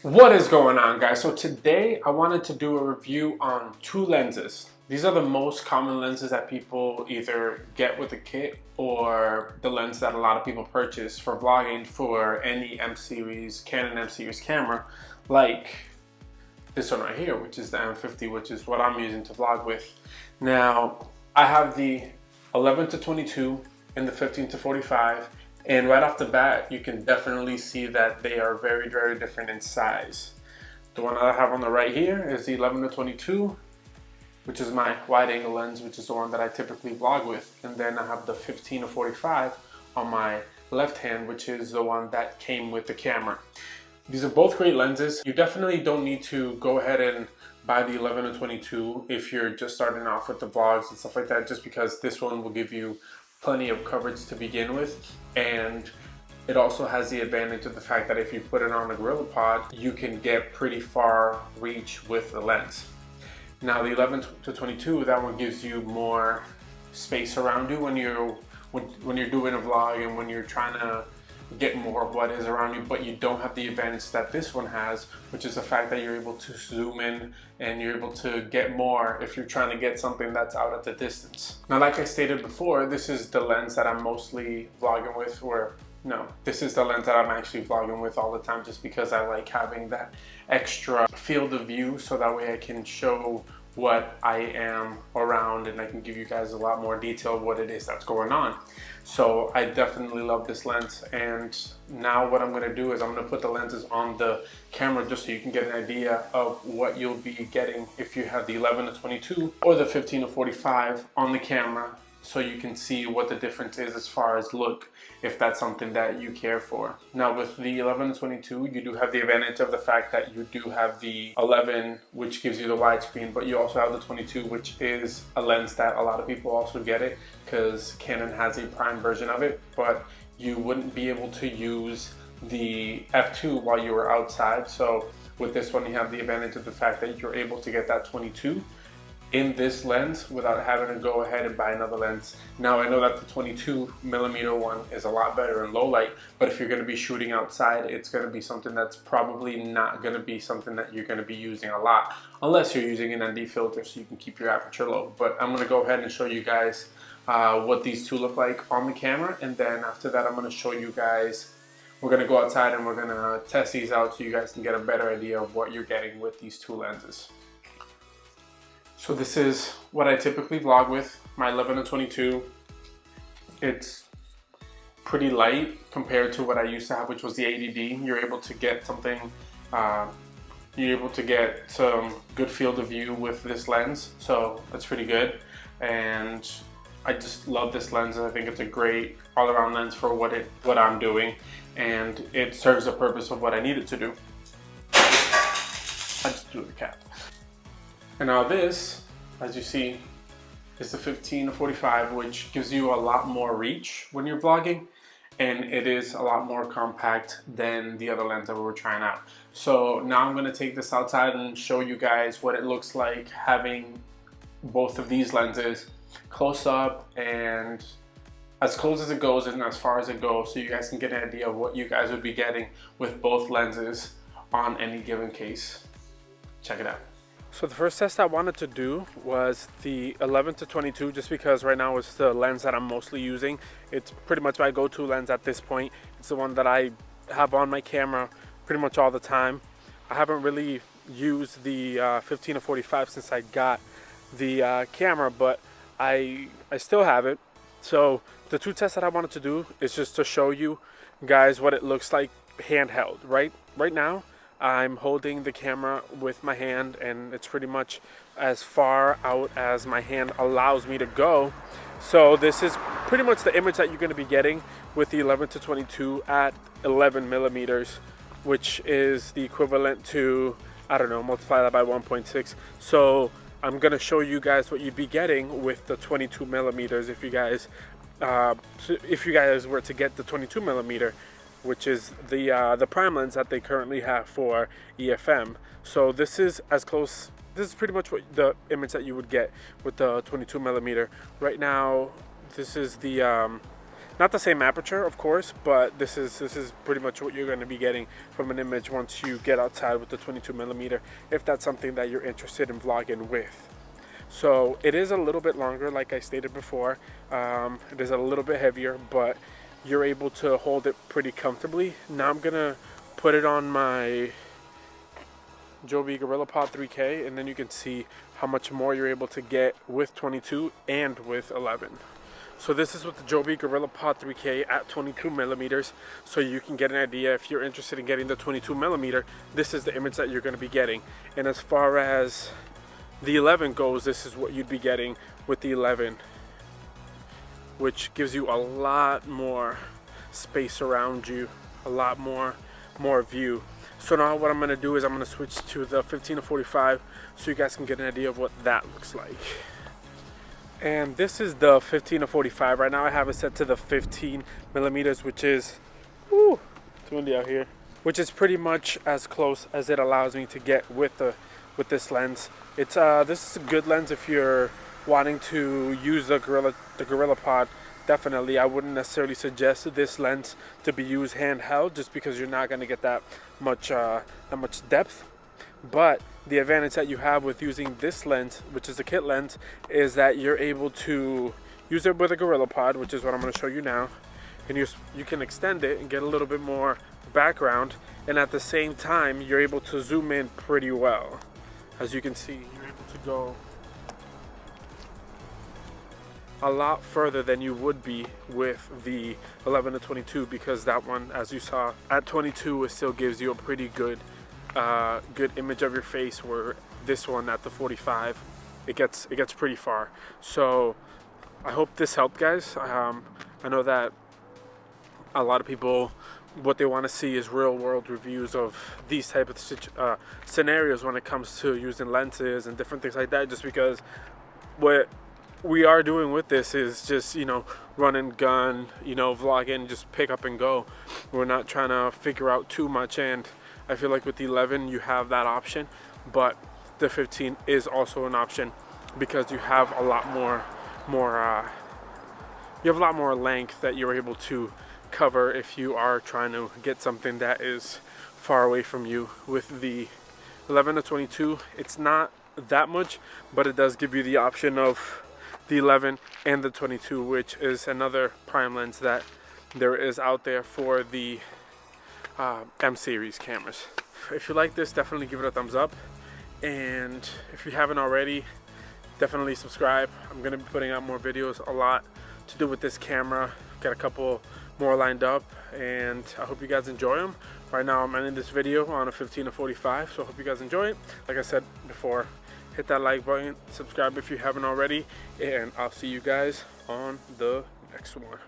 What is going on, guys? So today I wanted to do a review on two lenses. These are the most common lenses that people either get with the kit or the lens that a lot of people purchase for vlogging for any M series, Canon M series camera, like this one right here, which is the M50, which is what I'm using to vlog with. Now, I have the 11-22 and the 15-45. And right off the bat, you can definitely see that they are very, very different in size. The one that I have on the right here is the 11-22, which is my wide angle lens, which is the one that I typically vlog with. And then I have the 15-45 on my left hand, which is the one that came with the camera. These are both great lenses. You definitely don't need to go ahead and buy the 11-22 if you're just starting off with the vlogs and stuff like that, just because this one will give you plenty of coverage to begin with, and it also has the advantage of the fact that if you put it on a GorillaPod, you can get pretty far reach with the lens. Now the 11-22, that one gives you more space around you when you're doing a vlog and when you're trying to get more of what is around you, but you don't have the advantage that this one has, which is the fact that you're able to zoom in and you're able to get more if you're trying to get something that's out at the distance. Now, like I stated before, this is the lens that I'm mostly vlogging with, or no, this is the lens that I'm actually vlogging with all the time, just because I like having that extra field of view so that way I can show what I am around and I can give you guys a lot more detail of what it is that's going on. So I definitely love this lens, and now what I'm going to do is I'm going to put the lenses on the camera just so you can get an idea of what you'll be getting if you have the 11-22 or the 15-45 on the camera, so you can see what the difference is as far as look, if that's something that you care for. Now with the 11-22, you do have the advantage of the fact that you do have the 11, which gives you the widescreen, but you also have the 22, which is a lens that a lot of people also get it because Canon has a prime version of it, but you wouldn't be able to use the f2 while you were outside. So with this one, you have the advantage of the fact that you're able to get that 22 in this lens without having to go ahead and buy another lens. Now I know that the 22mm one is a lot better in low light, but if you're going to be shooting outside, it's going to be something that's probably not going to be something that you're going to be using a lot, unless you're using an ND filter so you can keep your aperture low. But I'm going to go ahead and show you guys what these two look like on the camera, and then after that I'm going to show you guys, we're going to go outside and we're going to test these out so you guys can get a better idea of what you're getting with these two lenses. So this is what I typically vlog with, my 11-22. It's pretty light compared to what I used to have, which was the 80D. You're able to get something, you're able to get some good field of view with this lens, so that's pretty good. And I just love this lens. I think it's a great all-around lens for what I'm doing, and it serves the purpose of what I need it to do. I just threw the cap. And now this, as you see, is the 15-45, which gives you a lot more reach when you're vlogging, and it is a lot more compact than the other lens that we were trying out. So now I'm going to take this outside and show you guys what it looks like having both of these lenses close up and as close as it goes and as far as it goes, so you guys can get an idea of what you guys would be getting with both lenses on any given case. Check it out. So the first test I wanted to do was the 11-22, just because right now it's the lens that I'm mostly using. It's pretty much my go-to lens at this point. It's the one that I have on my camera pretty much all the time. I haven't really used the 15-45 since I got the camera, but I still have it. So the two tests that I wanted to do is just to show you guys what it looks like handheld. Right now I'm holding the camera with my hand, and it's pretty much as far out as my hand allows me to go. So this is pretty much the image that you're going to be getting with the 11-22 at 11mm, which is the equivalent to, I don't know, multiply that by 1.6. So I'm going to show you guys what you'd be getting with the 22mm if you guys were to get the 22mm, which is the prime lens that they currently have for EFM. So this is as close, this is pretty much what the image that you would get with the 22mm. Right now, this is the Not the same aperture, of course, but this is pretty much what you're going to be getting from an image once you get outside with the 22mm, if that's something that you're interested in vlogging with. So it is a little bit longer, like I stated before. It is a little bit heavier, but you're able to hold it pretty comfortably. Now I'm gonna put it on my Joby GorillaPod 3K, and then you can see how much more you're able to get with 22 and with 11. So this is with the Joby GorillaPod 3K at 22mm, so you can get an idea. If you're interested in getting the 22mm, this is the image that you're going to be getting. And as far as the 11 goes, this is what you'd be getting with the 11, which gives you a lot more space around you, a lot more view. So now what I'm going to do is I'm going to switch to the 15-45 so you guys can get an idea of what that looks like. And this is the 15-45. Right now I have it set to the 15mm, which is, woo, it's windy out here, which is pretty much as close as it allows me to get with this lens. It's this is a good lens if you're wanting to use the GorillaPod. Definitely, I wouldn't necessarily suggest this lens to be used handheld, just because you're not going to get that much depth. But the advantage that you have with using this lens, which is a kit lens, is that you're able to use it with a GorillaPod, which is what I'm going to show you now. And you can extend it and get a little bit more background, and at the same time you're able to zoom in pretty well. As you can see, you're able to go a lot further than you would be with the 11-22, because that one, as you saw, at 22 it still gives you a pretty good image of your face, where this one at the 45 it gets pretty far. So I hope this helped, guys. I know that a lot of people, what they want to see is real world reviews of these type of scenarios when it comes to using lenses and different things like that, just because what we are doing with this is just, you know, run and gun, you know, vlogging, just pick up and go. We're not trying to figure out too much, and I feel like with the 11 you have that option, but the 15 is also an option because you have a lot more length that you're able to cover if you are trying to get something that is far away from you. With the 11-22, it's not that much, but it does give you the option of the 11 and the 22, which is another prime lens that there is out there for the M series cameras. If you like this, definitely give it a thumbs up, and if you haven't already, definitely subscribe. I'm gonna be putting out more videos, a lot to do with this camera. Got a couple more lined up, and I hope you guys enjoy them. Right now I'm ending this video on a 15-45, so I hope you guys enjoy it. Like I said before, hit that like button, subscribe if you haven't already, and I'll see you guys on the next one.